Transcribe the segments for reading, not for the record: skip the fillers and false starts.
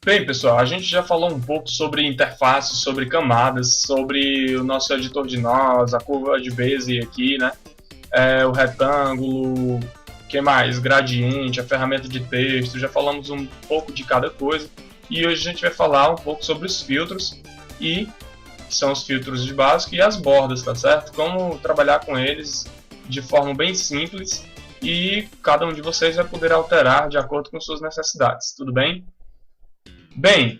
Bem, pessoal, a gente já falou um pouco sobre interfaces, sobre camadas, sobre o nosso editor de nós, a curva de Bezier aqui, né? O retângulo, que mais? Gradiente, a ferramenta de texto, já falamos um pouco de cada coisa. E hoje a gente vai falar um pouco sobre os filtros, que são os filtros de básico, e as bordas, tá certo? Como trabalhar com eles de forma bem simples e cada um de vocês vai poder alterar de acordo com suas necessidades, tudo bem? Bem,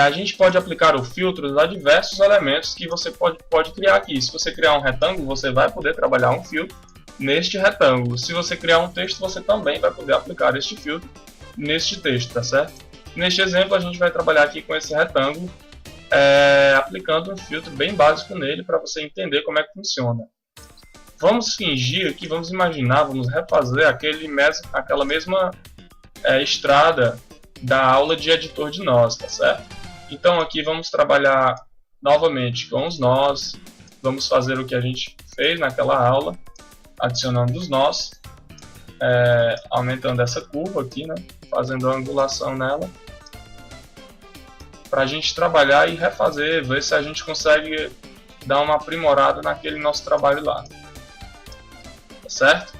a gente pode aplicar o filtro a diversos elementos que você pode criar aqui. Se você criar um retângulo, você vai poder trabalhar um filtro neste retângulo. Se você criar um texto, você também vai poder aplicar este filtro neste texto, tá certo? Neste exemplo, a gente vai trabalhar aqui com esse retângulo, aplicando um filtro bem básico nele para você entender como é que funciona. Vamos fingir aqui, vamos imaginar, vamos refazer aquela mesma estrada da aula de editor de nós, tá certo? Então aqui vamos trabalhar novamente com os nós, vamos fazer o que a gente fez naquela aula, adicionando os nós, aumentando essa curva aqui, né? Fazendo a angulação nela, para a gente trabalhar e refazer, ver se a gente consegue dar uma aprimorada naquele nosso trabalho lá, tá certo?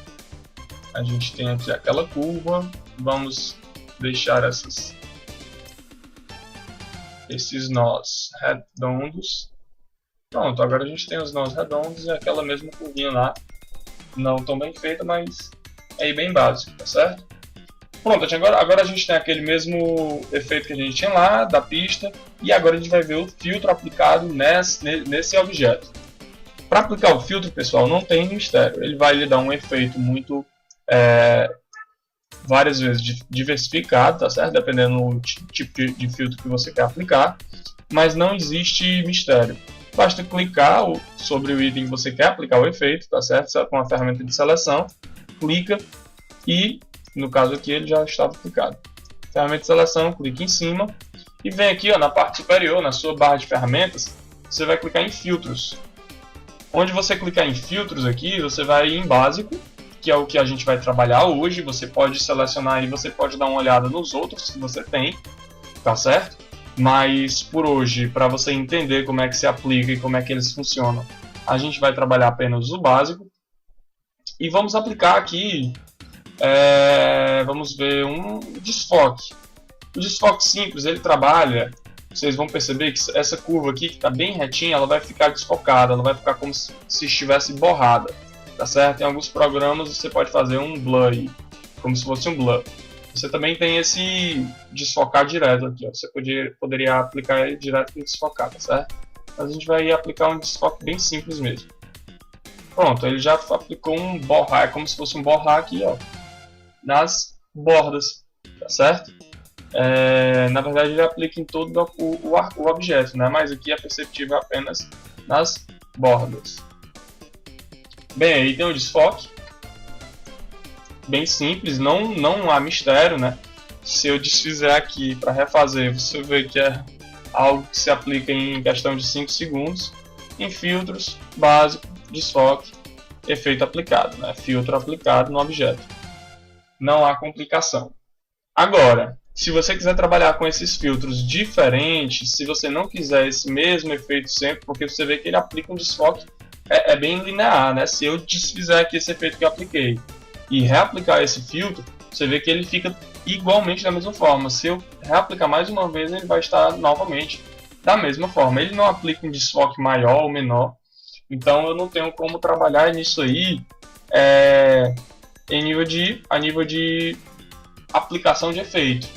A gente tem aqui aquela curva, vamos deixar esses nós redondos. Pronto, agora a gente tem os nós redondos e aquela mesma curvinha lá, não tão bem feita, mas é bem básico, tá certo? Pronto, agora a gente tem aquele mesmo efeito que a gente tinha lá, da pista, e agora a gente vai ver o filtro aplicado nesse objeto. Para aplicar o filtro, pessoal, não tem mistério, ele vai lhe dar um efeito muito várias vezes diversificado, tá certo? Dependendo do tipo de filtro que você quer aplicar, mas não existe mistério. Basta clicar sobre o item que você quer aplicar o efeito, tá certo? Com a ferramenta de seleção, clica e, no caso aqui, ele já estava aplicado. Ferramenta de seleção, clica em cima e vem aqui, ó, na parte superior, na sua barra de ferramentas, você vai clicar em filtros. Onde você clicar em filtros aqui, você vai em básico, que é o que a gente vai trabalhar hoje. Você pode selecionar e você pode dar uma olhada nos outros que você tem, tá certo? Mas por hoje, para você entender como é que se aplica e como é que eles funcionam, a gente vai trabalhar apenas o básico. E vamos aplicar aqui, vamos ver um desfoque. O desfoque simples, ele trabalha, vocês vão perceber que essa curva aqui, que está bem retinha, ela vai ficar desfocada, ela vai ficar como se estivesse borrada. Tá certo? Em alguns programas você pode fazer um blur aí, como se fosse um blur. Você também tem esse desfocar direto aqui, ó. Você poderia aplicar ele direto e desfocar, tá certo? Mas a gente vai aplicar um desfoque bem simples mesmo. Pronto, ele já aplicou um borrar, é como se fosse um borrar aqui, ó, nas bordas, tá certo? Na verdade ele aplica em todo o objeto, né? Mas aqui é perceptível apenas nas bordas. Bem, aí tem o desfoque, bem simples, não há mistério, né? Se eu desfizer aqui para refazer, você vê que é algo que se aplica em questão de 5 segundos. Em filtros, básico, desfoque, efeito aplicado, né? Filtro aplicado no objeto. Não há complicação. Agora, se você quiser trabalhar com esses filtros diferentes, se você não quiser esse mesmo efeito sempre, porque você vê que ele aplica um desfoque bem linear, né? Se eu desfizer aqui esse efeito que eu apliquei e reaplicar esse filtro, você vê que ele fica igualmente da mesma forma. Se eu reaplicar mais uma vez, ele vai estar novamente da mesma forma. Ele não aplica um desfoque maior ou menor, então eu não tenho como trabalhar nisso aí a nível de aplicação de efeito.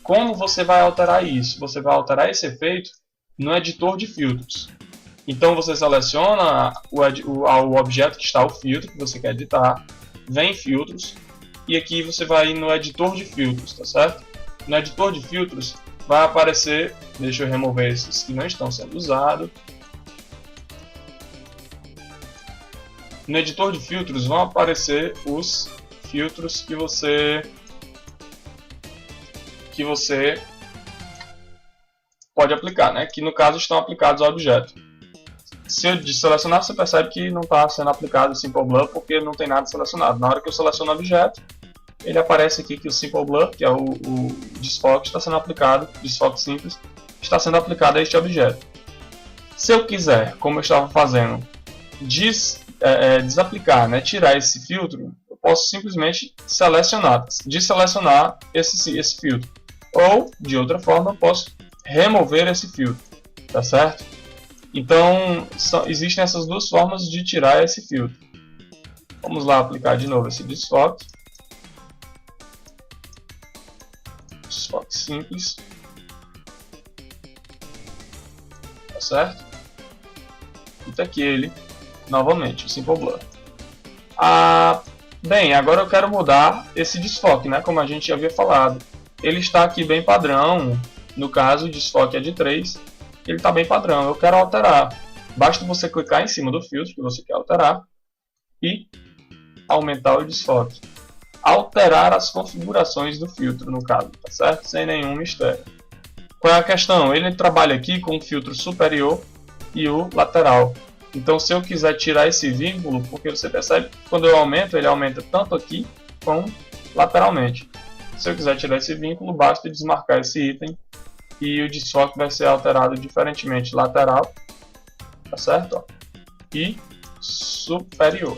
Como você vai alterar isso? Você vai alterar esse efeito no editor de filtros. Então você seleciona o objeto que está o filtro que você quer editar, vem em filtros, e aqui você vai no editor de filtros, tá certo? No editor de filtros vai aparecer, deixa eu remover esses que não estão sendo usados. No editor de filtros vão aparecer os filtros que você pode aplicar, né? Que no caso estão aplicados ao objeto. Se eu selecionar, você percebe que não está sendo aplicado o Simple Blur porque não tem nada selecionado. Na hora que eu seleciono o objeto, ele aparece aqui que o Simple Blur, que é o desfoque, está sendo aplicado, desfoque simples, está sendo aplicado a este objeto. Se eu quiser, como eu estava fazendo, desaplicar, né, tirar esse filtro, eu posso simplesmente desselecionar esse filtro. Ou, de outra forma, eu posso remover esse filtro, tá certo? Então, existem essas duas formas de tirar esse filtro. Vamos lá aplicar de novo esse desfoque. Desfoque simples. Tá certo? E tá aqui ele, novamente, o Simple Blur. Bem, agora eu quero mudar esse desfoque, né? Como a gente já havia falado. Ele está aqui bem padrão. No caso, o desfoque é de 3. Ele está bem padrão. Eu quero alterar. Basta você clicar em cima do filtro que você quer alterar e aumentar o desfoque. Alterar as configurações do filtro, no caso, tá certo? Sem nenhum mistério. Qual é a questão? Ele trabalha aqui com o filtro superior e o lateral. Então, se eu quiser tirar esse vínculo, porque você percebe que quando eu aumento, ele aumenta tanto aqui como lateralmente. Se eu quiser tirar esse vínculo, basta desmarcar esse item e o desfoque vai ser alterado diferentemente lateral, tá certo? Ó, e superior.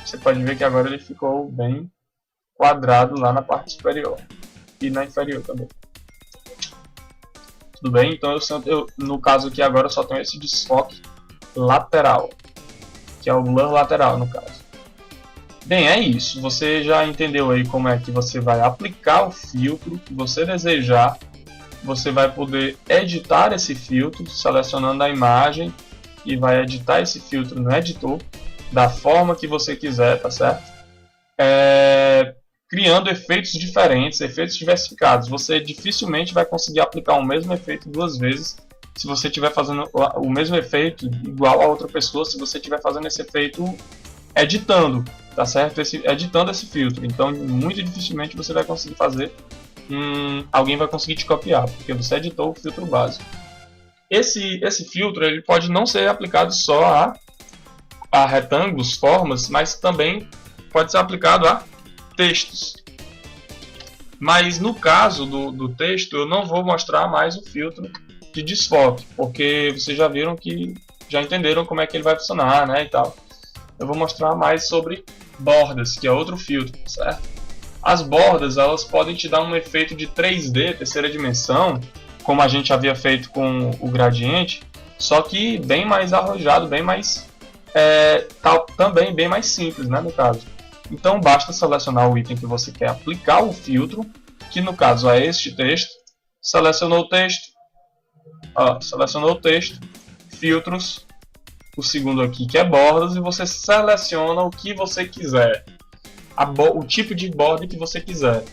Você pode ver que agora ele ficou bem quadrado lá na parte superior e na inferior também. Tudo bem? Então no caso aqui agora eu só tenho esse desfoque lateral, que é o blur lateral no caso. Bem, é isso. Você já entendeu aí como é que você vai aplicar o filtro que você desejar. Você vai poder editar esse filtro selecionando a imagem e vai editar esse filtro no editor da forma que você quiser, tá certo? Criando efeitos diferentes, efeitos diversificados. Você dificilmente vai conseguir aplicar o mesmo efeito duas vezes se você estiver fazendo o mesmo efeito igual a outra pessoa, se você estiver fazendo esse efeito editando, tá certo? Editando esse filtro. Então, muito dificilmente você vai conseguir fazer, alguém vai conseguir te copiar, porque você editou o filtro básico. Esse filtro ele pode não ser aplicado só a retângulos, formas, mas também pode ser aplicado a textos. Mas no caso do texto, eu não vou mostrar mais o filtro de desfoque, porque vocês já viram que já entenderam como é que ele vai funcionar, né, e tal. Eu vou mostrar mais sobre bordas, que é outro filtro, certo? As bordas, elas podem te dar um efeito de 3D, terceira dimensão, como a gente havia feito com o gradiente, só que bem mais arrojado, bem mais também bem mais simples, né, no caso. Então basta selecionar o item que você quer aplicar o filtro, que no caso é este texto. Selecionou o texto, filtros, o segundo aqui que é bordas, e você seleciona o que você quiser, o tipo de borda que você quiser.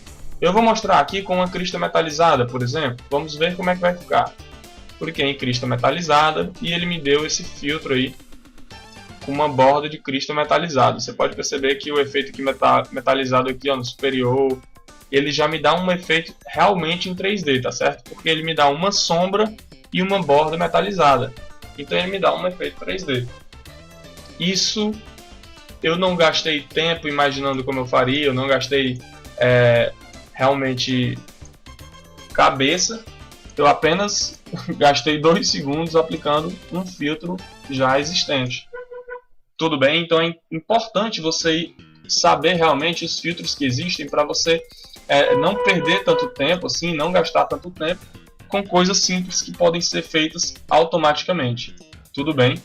Eu vou mostrar aqui com uma crista metalizada, por exemplo. Vamos ver como é que vai ficar. Cliquei em crista metalizada e ele me deu esse filtro aí com uma borda de crista metalizada. Você pode perceber que o efeito aqui metalizado aqui, ó, no superior, ele já me dá um efeito realmente em 3D, tá certo? Porque ele me dá uma sombra e uma borda metalizada. Então ele me dá um efeito 3D. Isso eu não gastei tempo imaginando como eu faria, eu não gastei realmente cabeça. Eu apenas gastei 2 segundos aplicando um filtro já existente. Tudo bem? Então é importante você saber realmente os filtros que existem para você não perder tanto tempo, assim, não gastar tanto tempo com coisas simples que podem ser feitas automaticamente. Tudo bem?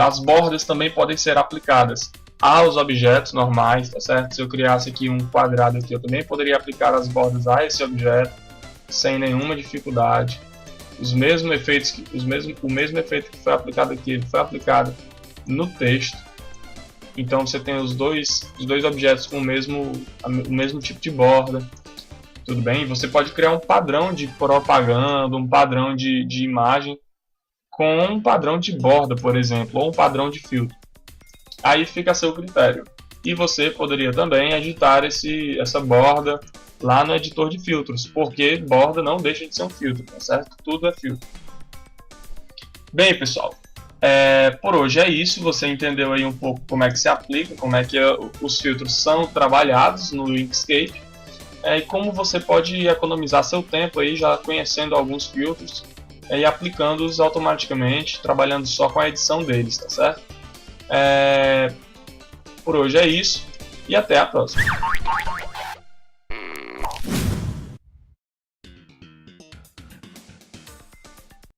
As bordas também podem ser aplicadas aos objetos normais, tá certo? Se eu criasse aqui um quadrado aqui, eu também poderia aplicar as bordas a esse objeto sem nenhuma dificuldade. O mesmo efeito que foi aplicado aqui, ele foi aplicado no texto. Então você tem os dois objetos com o mesmo tipo de borda. Tudo bem? Você pode criar um padrão de propaganda, um padrão de imagem com um padrão de borda, por exemplo, ou um padrão de filtro. Aí fica a seu critério. E você poderia também editar essa borda lá no editor de filtros, porque borda não deixa de ser um filtro, tá certo? Tudo é filtro. Bem, pessoal, Por hoje é isso, você entendeu aí um pouco como é que se aplica, como é que os filtros são trabalhados no Inkscape, e como você pode economizar seu tempo aí já conhecendo alguns filtros e aplicando-os automaticamente, trabalhando só com a edição deles, tá certo? Por hoje é isso e até a próxima.